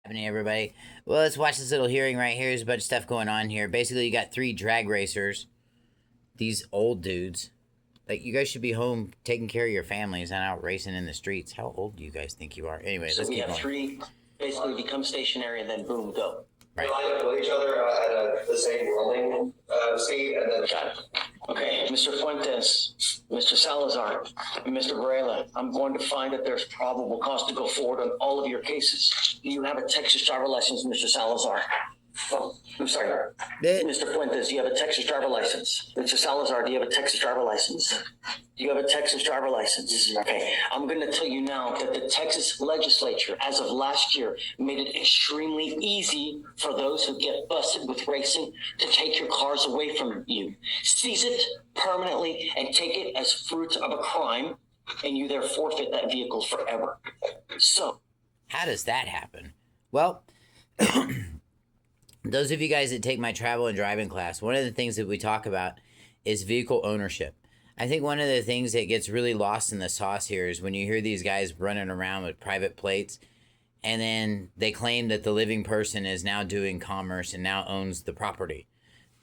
Happening, everybody? Well, let's watch this little hearing right here. There's a bunch of stuff going on here. Basically, you got three drag racers. These old dudes. Like, you guys should be home taking care of your families and out racing in the streets. How old do you guys think you are? Anyway, so let's we keep have going. three basically become stationary and then boom, go. Right. Line up with each other at the same rolling seat, and then Got it. Okay, Mr. Fuentes, Mr. Salazar, and Mr. Varela, I'm going to find that there's probable cause to go forward on all of your cases. Do you have a Texas driver license, Mr. Salazar? Oh, I'm sorry. Mr. Fuentes, do you have a Texas driver license? Mr. Salazar, do you have a Texas driver license? Do you have a Texas driver license? Okay, I'm going to tell you now that the Texas legislature, as of last year, made it extremely easy for those who get busted with racing to take your cars away from you, seize it permanently, and take it as fruit of a crime, and you there forfeit that vehicle forever. So, how does that happen? Well, those of you guys that take my travel and driving class, one of the things that we talk about is vehicle ownership. I think one of the things that gets really lost in the sauce here is when you hear these guys running around with private plates and then they claim that the living person is now doing commerce and now owns the property.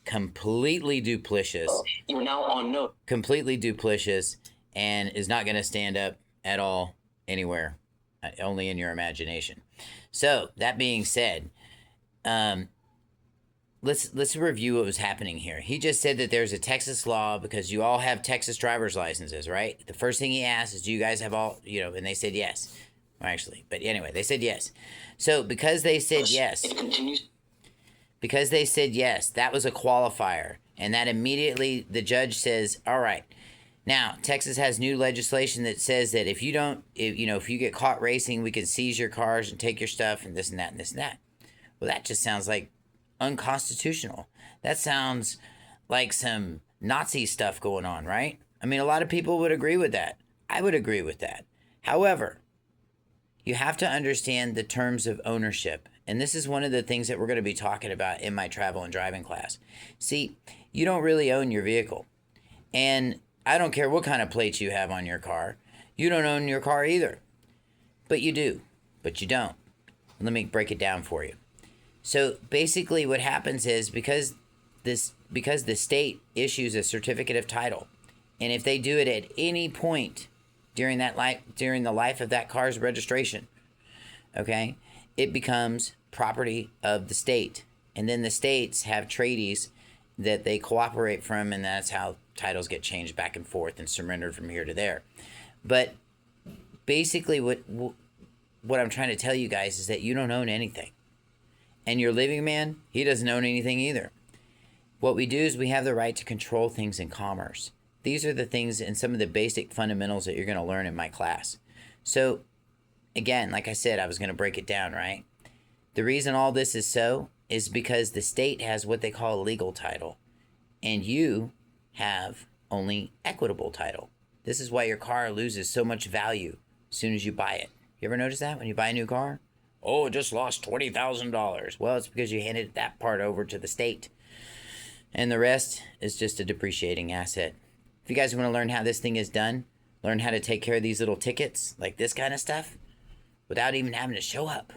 Completely duplicitous. you're now on note. Completely duplicitous and is not going to stand up at all anywhere, only in your imagination. So, that being said, let's review what was happening here. He just said that there's a Texas law because you all have Texas driver's licenses, right? The first thing he asked is, do you guys have all, and they said yes. Well, actually, but anyway, they said yes. So because they said yes, It continues. because they said yes, that was a qualifier. And that immediately the judge says, all right. Now, Texas has new legislation that says that if you get caught racing, we can seize your cars and take your stuff and this and that and this and that. Well, that just sounds like unconstitutional. That sounds like some Nazi stuff going on, right? I mean, a lot of people would agree with that. I would agree with that. However, you have to understand the terms of ownership. And this is one of the things that we're going to be talking about in my travel and driving class. See, you don't really own your vehicle. And I don't care what kind of plates you have on your car. You don't own your car either. But you do. But you don't. Let me break it down for you. So basically what happens is because the state issues a certificate of title, and if they do it at any point during the life of that car's registration, okay, it becomes property of the state. And then the states have treaties that they cooperate from, and that's how titles get changed back and forth and surrendered from here to there. But basically what I'm trying to tell you guys is that you don't own anything. And your living man, he doesn't own anything either. What we do is we have the right to control things in commerce. These are the things and some of the basic fundamentals that you're going to learn in my class. So, again, like I said, I was going to break it down, right? The reason all this is so is because the state has what they call a legal title. And you have only equitable title. This is why your car loses so much value as soon as you buy it. You ever notice that when you buy a new car? Oh, it just lost $20,000. Well, it's because you handed that part over to the state. And the rest is just a depreciating asset. If you guys want to learn how this thing is done, learn how to take care of these little tickets, like this kind of stuff, without even having to show up.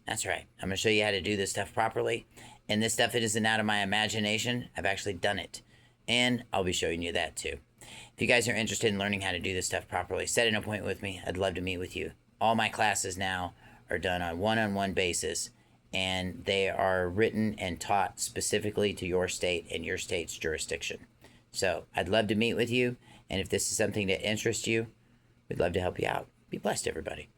That's right. I'm going to show you how to do this stuff properly. And this stuff, it isn't out of my imagination. I've actually done it. And I'll be showing you that too. If you guys are interested in learning how to do this stuff properly, set an appointment with me. I'd love to meet with you. All my classes now are done on one-on-one basis, and they are written and taught specifically to your state and your state's jurisdiction. So I'd love to meet with you, and if this is something that interests you, we'd love to help you out. Be blessed, everybody.